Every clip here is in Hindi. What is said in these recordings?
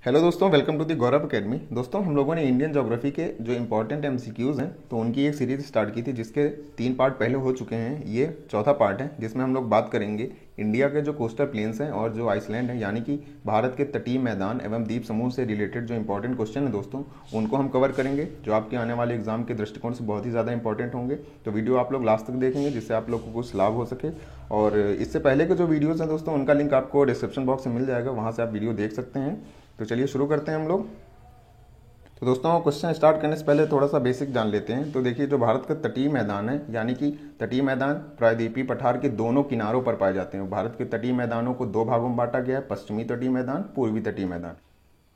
हेलो दोस्तों, welcome to the Gaurav academy. दोस्तों, हम लोगों ने इंडियन ज्योग्राफी के जो इंपॉर्टेंट एमसीक्यूज़ हैं तो उनकी एक सीरीज स्टार्ट की थी, जिसके 3 पार्ट पहले हो चुके हैं। ये चौथा पार्ट है जिसमें हम लोग बात करेंगे इंडिया के जो कोस्टल प्लेन्स हैं और जो आइसलैंड है, यानी कि भारत के तटीय मैदान एवं द्वीप समूह से रिलेटेड जो इंपॉर्टेंट क्वेश्चन है दोस्तों, उनको हम कवर करेंगे, जो आपके आने वाले एग्जाम के दृष्टिकोण से बहुत ही ज़्यादा इंपॉर्टेंट होंगे। तो वीडियो आप लोग लास्ट तक देखेंगे जिससे आप लोग को कुछ लाभ हो सके। और इससे पहले के जो वीडियोज़ हैं दोस्तों, उनका लिंक आपको डिस्क्रिप्शन बॉक्स में मिल जाएगा, वहाँ से आप वीडियो देख सकते हैं। तो चलिए शुरू करते हैं हम लोग। तो दोस्तों, क्वेश्चन स्टार्ट करने से पहले थोड़ा सा बेसिक जान लेते हैं। तो देखिए, जो भारत का तटीय मैदान है, यानी कि तटीय मैदान प्रायद्वीपीय पठार के दोनों किनारों पर पाए जाते हैं। भारत के तटीय मैदानों को 2 भागों में बांटा गया है, पश्चिमी तटीय मैदान, पूर्वी तटीय मैदान।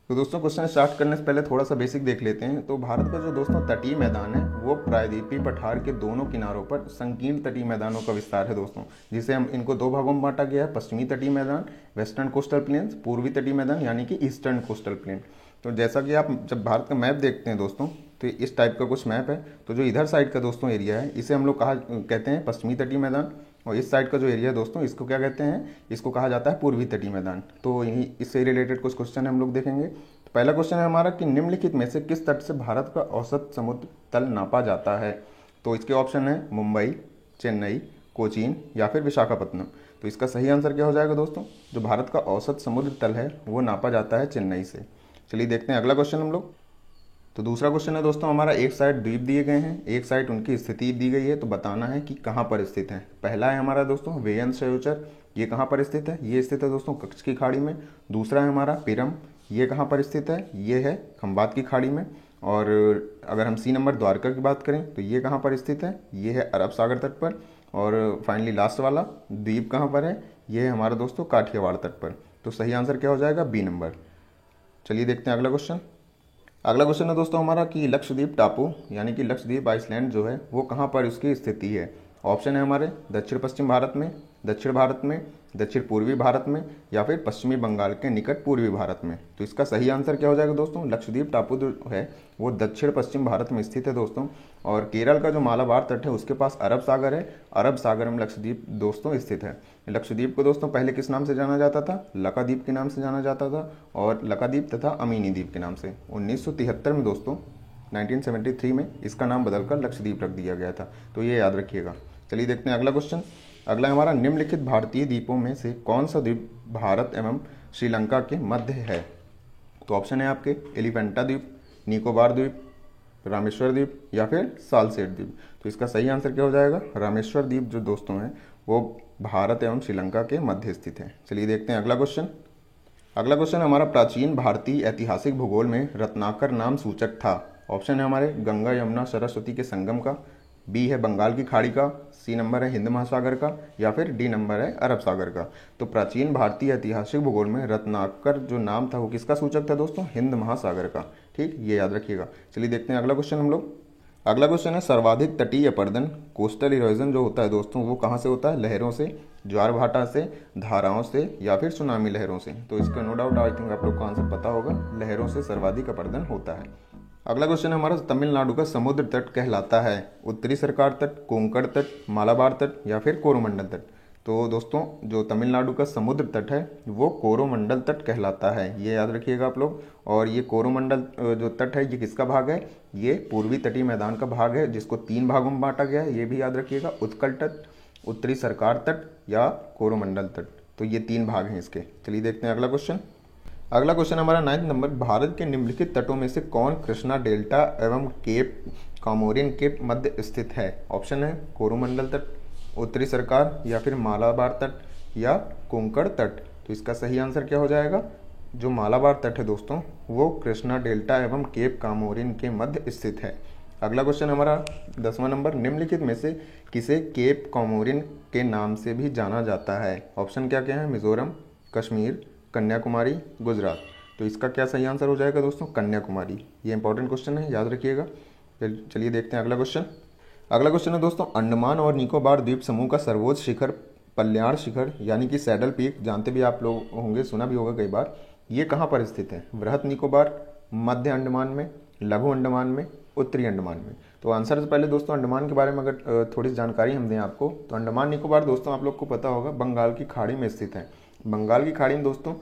तो दोस्तों, क्वेश्चन स्टार्ट करने से पहले थोड़ा सा बेसिक देख लेते हैं। तो भारत का जो दोस्तों तटीय मैदान है वो प्रायद्वीपीय पठार के दोनों किनारों पर संकीर्ण तटीय मैदानों का विस्तार है दोस्तों, जिसे हम इनको 2 भागों में बांटा गया है, पश्चिमी तटीय मैदान वेस्टर्न कोस्टल प्लेन्स, पूर्वी तटीय मैदान यानी कि ईस्टर्न कोस्टल प्लेन। तो जैसा कि आप जब भारत का मैप देखते हैं दोस्तों, तो इस टाइप का कुछ मैप है। तो जो इधर साइड का दोस्तों एरिया है, इसे हम लोग कहते हैं पश्चिमी तटीय मैदान, और इस साइड का जो एरिया है दोस्तों, इसको क्या कहते हैं, इसको कहा जाता है पूर्वी तटीय मैदान। तो यही इससे रिलेटेड कुछ क्वेश्चन हम लोग देखेंगे। तो पहला क्वेश्चन है हमारा कि निम्नलिखित में से किस तट से भारत का औसत समुद्र तल नापा जाता है। तो इसके ऑप्शन है मुंबई, चेन्नई, कोचीन या फिर विशाखापट्टनम। तो इसका सही आंसर क्या हो जाएगा दोस्तों? जो भारत का औसत समुद्र तल है वो नापा जाता है चेन्नई से। चलिए देखते हैं अगला क्वेश्चन हम लोग। तो दूसरा क्वेश्चन है दोस्तों हमारा, एक साइड द्वीप दिए गए हैं, एक साइड उनकी स्थिति दी गई है, तो बताना है कि कहाँ पर स्थित है। पहला है हमारा दोस्तों वेयन शयोचर, ये कहाँ पर स्थित है? ये स्थित है दोस्तों कच्छ की खाड़ी में। दूसरा है हमारा पिरम, ये कहाँ पर स्थित है? ये है खंबात की खाड़ी में। और अगर हम सी नंबर द्वारका की बात करें तो ये कहाँ पर स्थित है? ये है अरब सागर तट पर। और फाइनली लास्ट वाला द्वीप कहाँ पर है? ये है हमारा दोस्तों काठियावाड़ तट पर। तो सही आंसर क्या हो जाएगा? B number. चलिए देखते हैं अगला क्वेश्चन। अगला क्वेश्चन है दोस्तों हमारा कि लक्षद्वीप टापू यानी कि लक्षद्वीप आइसलैंड जो है वो कहाँ पर उसकी स्थिति है। ऑप्शन है हमारे दक्षिण पश्चिम भारत में, दक्षिण भारत में, दक्षिण पूर्वी भारत में या फिर पश्चिमी बंगाल के निकट पूर्वी भारत में। तो इसका सही आंसर क्या हो जाएगा दोस्तों? लक्षद्वीप टापू जो है वो दक्षिण पश्चिम भारत में स्थित है दोस्तों। और केरल का जो मालाबार तट है उसके पास अरब सागर है, अरब सागर में लक्षद्वीप दोस्तों स्थित है। लक्षद्वीप को दोस्तों पहले किस नाम से जाना जाता था? लकाद्वीप के नाम से जाना जाता था, और लकाद्वीप तथा अमीनी द्वीप के नाम से। 1973 में दोस्तों 1973 में इसका नाम बदलकर लक्षद्वीप रख दिया गया था, तो ये याद रखिएगा। चलिए देखते हैं अगला क्वेश्चन। अगला हमारा, निम्नलिखित भारतीय द्वीपों में से कौन सा द्वीप भारत एवं श्रीलंका के मध्य है। तो ऑप्शन है आपके एलिफेंटा द्वीप, निकोबार द्वीप, रामेश्वर द्वीप या फिर सालसेट द्वीप। तो इसका सही आंसर क्या हो जाएगा? रामेश्वर द्वीप जो दोस्तों हैं वो भारत एवं श्रीलंका के मध्य स्थित है। चलिए देखते हैं अगला क्वेश्चन। अगला क्वेश्चन हमारा, प्राचीन भारतीय ऐतिहासिक भूगोल में रत्नाकर नाम सूचक था। ऑप्शन है हमारे गंगा यमुना सरस्वती के संगम का, बी है बंगाल की खाड़ी का, सी नंबर है हिंद महासागर का या फिर डी नंबर है अरब सागर का। तो प्राचीन भारतीय ऐतिहासिक भूगोल में रत्नाकर जो नाम था वो किसका सूचक था दोस्तों? हिंद महासागर का। ठीक, ये याद रखिएगा। चलिए देखते हैं अगला क्वेश्चन हम लोग। अगला क्वेश्चन है, सर्वाधिक तटीय अपर्दन कोस्टल इरोजन जो होता है दोस्तों वो कहाँ से होता है? लहरों से, ज्वार भाटा से, धाराओं से या फिर सुनामी लहरों से। तो इसका नो डाउट आई थिंक आप लोग को आंसर पता होगा, लहरों से सर्वाधिक अपर्दन होता है। अगला क्वेश्चन हमारा, तमिलनाडु का समुद्र तट कहलाता है उत्तरी सरकार तट, कोंकण तट, मालाबार तट या फिर कोरोमंडल तट। तो दोस्तों जो तमिलनाडु का समुद्र तट है वो कोरोमंडल तट कहलाता है, ये याद रखिएगा आप लोग। और ये कोरोमंडल जो तट है ये किसका भाग है? ये पूर्वी तटीय मैदान का भाग है, जिसको 3 भागों में बांटा गया है, ये भी याद रखिएगा। उत्कल तट, उत्तरी सरकार तट या कोरोमंडल तट। तो ये 3 भाग हैं इसके। चलिए देखते हैं अगला क्वेश्चन। अगला क्वेश्चन हमारा 9 नंबर, भारत के निम्नलिखित तटों में से कौन कृष्णा डेल्टा एवं केप कॉमोरिन के मध्य स्थित है। ऑप्शन है कोरोमंडल तट, उत्तरी सरकार या फिर मालाबार तट या कोंकण तट। तो इसका सही आंसर क्या हो जाएगा? जो मालाबार तट है दोस्तों वो कृष्णा डेल्टा एवं केप कॉमोरिन के मध्य स्थित है। अगला क्वेश्चन हमारा 10वां नंबर, निम्नलिखित में से किसे केप कॉमोरिन के नाम से भी जाना जाता है। ऑप्शन क्या क्या है? मिजोरम, कश्मीर, कन्याकुमारी, गुजरात। तो इसका क्या सही आंसर हो जाएगा दोस्तों? कन्याकुमारी। ये इंपॉर्टेंट क्वेश्चन है, याद रखिएगा। चलिए देखते हैं अगला क्वेश्चन। अगला क्वेश्चन है दोस्तों, अंडमान और निकोबार द्वीप समूह का सर्वोच्च शिखर पल्याण शिखर यानी कि सैडल पीक, जानते भी आप लोग होंगे, सुना भी होगा कई बार, ये कहाँ पर स्थित है? बृहत निकोबार, मध्य अंडमान में, लघु अंडमान में, उत्तरी अंडमान में। तो आंसर से पहले दोस्तों अंडमान के बारे में अगर थोड़ी जानकारी हम दें आपको, तो अंडमान निकोबार दोस्तों आप लोग को पता होगा बंगाल की खाड़ी में स्थित है। बंगाल की खाड़ी में दोस्तों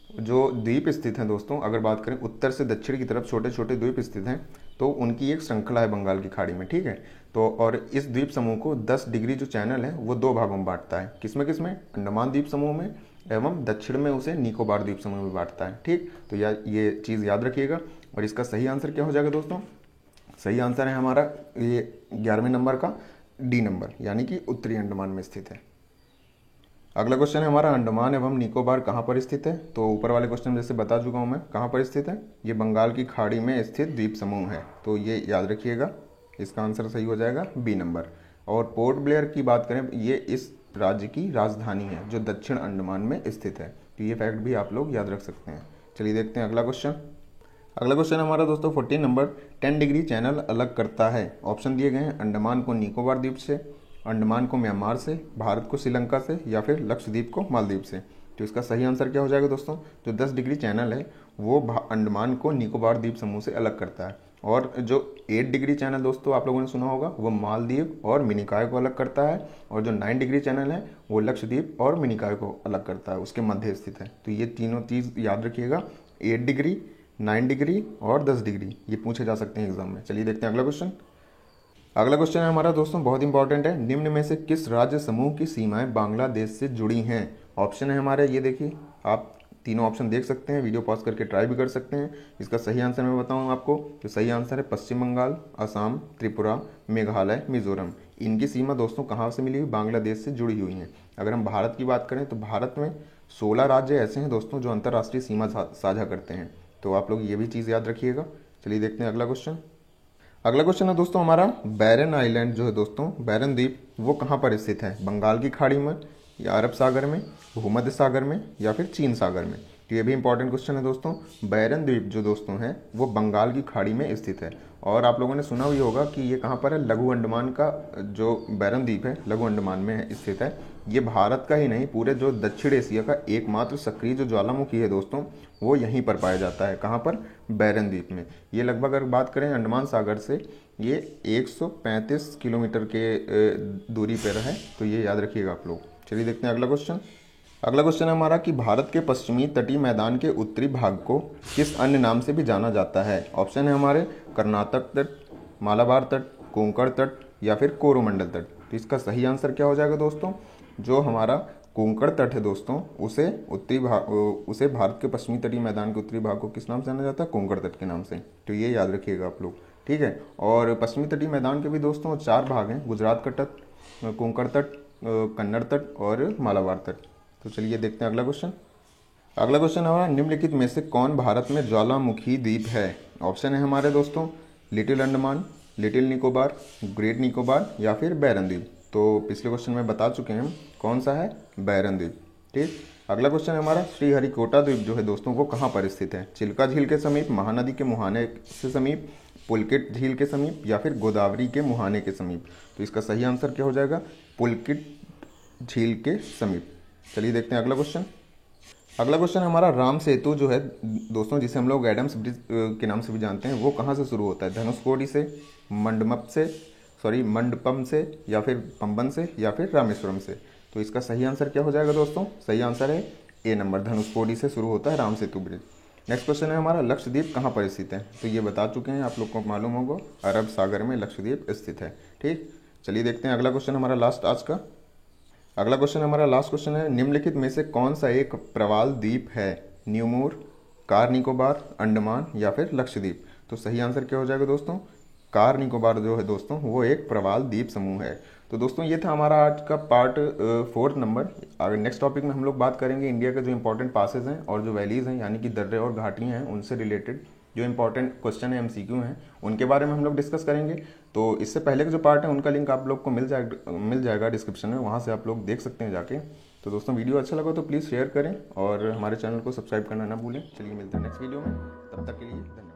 जो द्वीप स्थित हैं दोस्तों, अगर बात करें उत्तर से दक्षिण की तरफ छोटे छोटे द्वीप स्थित हैं, तो उनकी एक श्रृंखला है बंगाल की खाड़ी में, ठीक है। तो और इस द्वीप समूह को 10 डिग्री जो चैनल है वो दो भागों में बांटता है। किसमें किसमें? अंडमान द्वीप समूह में, एवं दक्षिण में उसे निकोबार द्वीप समूह में बांटता है, ठीक। तो ये चीज़ याद रखिएगा। और इसका सही आंसर क्या हो जाएगा दोस्तों? सही आंसर है हमारा ये 11वें नंबर का डी नंबर, यानी कि उत्तरी अंडमान में स्थित है। अगला क्वेश्चन है हमारा, अंडमान एवं निकोबार कहाँ पर स्थित है? तो ऊपर वाले क्वेश्चन जैसे बता चुका हूँ मैं, कहाँ पर स्थित है? ये बंगाल की खाड़ी में स्थित द्वीप समूह है, तो ये याद रखिएगा। इसका आंसर सही हो जाएगा बी नंबर। और पोर्ट ब्लेयर की बात करें, ये इस राज्य की राजधानी है जो दक्षिण अंडमान में स्थित है, तो ये फैक्ट भी आप लोग याद रख सकते हैं। चलिए देखते हैं अगला क्वेश्चन। अगला क्वेश्चन हमारा दोस्तों 14 नंबर, 10 डिग्री चैनल अलग करता है। ऑप्शन दिए गए हैं, अंडमान को निकोबार द्वीप से, अंडमान को म्यांमार से, भारत को श्रीलंका से, या फिर लक्षद्वीप को मालदीव से। तो इसका सही आंसर क्या हो जाएगा दोस्तों? जो 10 डिग्री चैनल है वो अंडमान को निकोबार द्वीप समूह से अलग करता है, और जो 8 डिग्री चैनल दोस्तों आप लोगों ने सुना होगा वो मालदीव और मिनिकॉय को अलग करता है, और जो 9 डिग्री चैनल है वो लक्षद्वीप और मिनिकॉय को अलग करता है, उसके मध्य स्थित है। तो ये तीनों चीज़ याद रखिएगा, 8 डिग्री, 9 डिग्री और 10 डिग्री, ये पूछे जा सकते हैं एग्जाम में। चलिए देखते हैं अगला क्वेश्चन। अगला क्वेश्चन है हमारा दोस्तों बहुत इंपॉर्टेंट है, निम्न में से किस राज्य समूह की सीमाएं बांग्लादेश से जुड़ी हैं? ऑप्शन है हमारे, ये देखिए आप तीनों ऑप्शन देख सकते हैं, वीडियो पॉज करके ट्राई भी कर सकते हैं। इसका सही आंसर मैं बताऊं आपको, तो सही आंसर है पश्चिम बंगाल, असम, त्रिपुरा, मेघालय, मिजोरम। इनकी सीमा दोस्तों कहाँ से मिली हुई? बांग्लादेश से जुड़ी हुई हैं। अगर हम भारत की बात करें तो भारत में 16 राज्य ऐसे हैं दोस्तों जो अंतर्राष्ट्रीय सीमा साझा करते हैं, तो आप लोग ये भी चीज़ याद रखिएगा। चलिए देखते हैं अगला क्वेश्चन। अगला क्वेश्चन है दोस्तों हमारा, बैरन आइलैंड जो है दोस्तों, बैरन द्वीप वो कहाँ पर स्थित है? बंगाल की खाड़ी में, या अरब सागर में, भूमध्य सागर में, या फिर चीन सागर में? तो ये भी इंपॉर्टेंट क्वेश्चन है दोस्तों। बैरन द्वीप जो दोस्तों है वो बंगाल की खाड़ी में स्थित है, और आप लोगों ने सुना भी होगा कि ये कहाँ पर है? लघु अंडमान का जो बैरन द्वीप है लघु अंडमान में स्थित है। ये भारत का ही नहीं, पूरे जो दक्षिण एशिया का एकमात्र सक्रिय जो ज्वालामुखी है दोस्तों वो यहीं पर पाया जाता है। कहाँ पर? बैरन द्वीप में। ये लगभग अगर बात करें अंडमान सागर से, ये 135 किलोमीटर के दूरी पर है, तो ये याद रखिएगा आप लोग। चलिए देखते हैं अगला क्वेश्चन। अगला क्वेश्चन है हमारा कि भारत के पश्चिमी तटीय मैदान के उत्तरी भाग को किस अन्य नाम से भी जाना जाता है? ऑप्शन है हमारे, कर्नाटक तट, मालाबार तट, कोंकण तट, या फिर कोरोमंडल तट। तो इसका सही आंसर क्या हो जाएगा दोस्तों? जो हमारा कोंकण तट है दोस्तों, उसे भारत के पश्चिमी तटीय मैदान के उत्तरी भाग को किस नाम से जाना जाता है? कोंकण तट के नाम से। तो ये याद रखिएगा आप लोग, ठीक है। और पश्चिमी तटीय मैदान के भी दोस्तों 4 भाग हैं, गुजरात का तट, कोंकण तट, कन्नड़ तट और मालाबार तट। तो चलिए देखते हैं अगला क्वेश्चन। अगला क्वेश्चन हमारा, निम्नलिखित में से कौन भारत में ज्वालामुखी द्वीप है? ऑप्शन है हमारे दोस्तों, little Andaman, little Nicobar, great Nicobar, या फिर बैरन द्वीप। तो पिछले क्वेश्चन में बता चुके हैं हम कौन सा है, बैरन द्वीप, ठीक। अगला क्वेश्चन है हमारा, श्रीहरिकोटा द्वीप जो है दोस्तों वो कहाँ पर स्थित है? चिल्का झील के समीप, महानदी के मुहाने से समीप, पुलकित झील के समीप, या फिर गोदावरी के मुहाने के समीप? तो इसका सही आंसर क्या हो जाएगा? पुलकित झील के समीप। चलिए देखते हैं अगला क्वेश्चन। अगला क्वेश्चन हमारा, राम सेतु जो है दोस्तों, जिसे हम लोग एडम्स ब्रिज के नाम से भी जानते हैं, वो कहाँ से शुरू होता है? धनुषकोडी से, मंडपम से, या फिर पंबन से, या फिर रामेश्वरम से? तो इसका सही आंसर क्या हो जाएगा दोस्तों? सही आंसर है ए नंबर, धनुषकोडी से शुरू होता है Ram Setu bridge. Next question है हमारा, लक्षद्वीप कहाँ पर स्थित है? तो ये बता चुके हैं, आप लोग को मालूम होगा, अरब सागर में लक्षद्वीप स्थित है, ठीक। चलिए देखते हैं अगला क्वेश्चन हमारा लास्ट आज का। अगला क्वेश्चन हमारा लास्ट क्वेश्चन है, निम्नलिखित में से कौन सा एक प्रवाल द्वीप है? न्यूमोर, कार निकोबार, अंडमान, या फिर लक्षद्वीप? तो सही आंसर क्या हो जाएगा दोस्तों? कार निकोबार जो है दोस्तों वो एक प्रवाल द्वीप समूह है। तो दोस्तों ये था हमारा आज का पार्ट 4 नंबर। अगर नेक्स्ट टॉपिक में हम लोग बात करेंगे इंडिया के जो इंपॉर्टेंट पासेज हैं और जो वैलीज हैं, यानी कि दर्रे और घाटियाँ हैं, उनसे रिलेटेड जो इंपॉर्टेंट क्वेश्चन है MCQ हैं उनके बारे में हम लोग डिस्कस करेंगे। तो इससे पहले के जो पार्ट है उनका लिंक आप लोग को मिल जाएगा डिस्क्रिप्शन में, वहाँ से आप लोग देख सकते हैं जाके। तो दोस्तों वीडियो अच्छा लगा तो प्लीज़ शेयर करें और हमारे चैनल को सब्सक्राइब करना ना भूलें। चलिए मिलते हैं नेक्स्ट वीडियो में, तब तक के लिए धन्यवाद।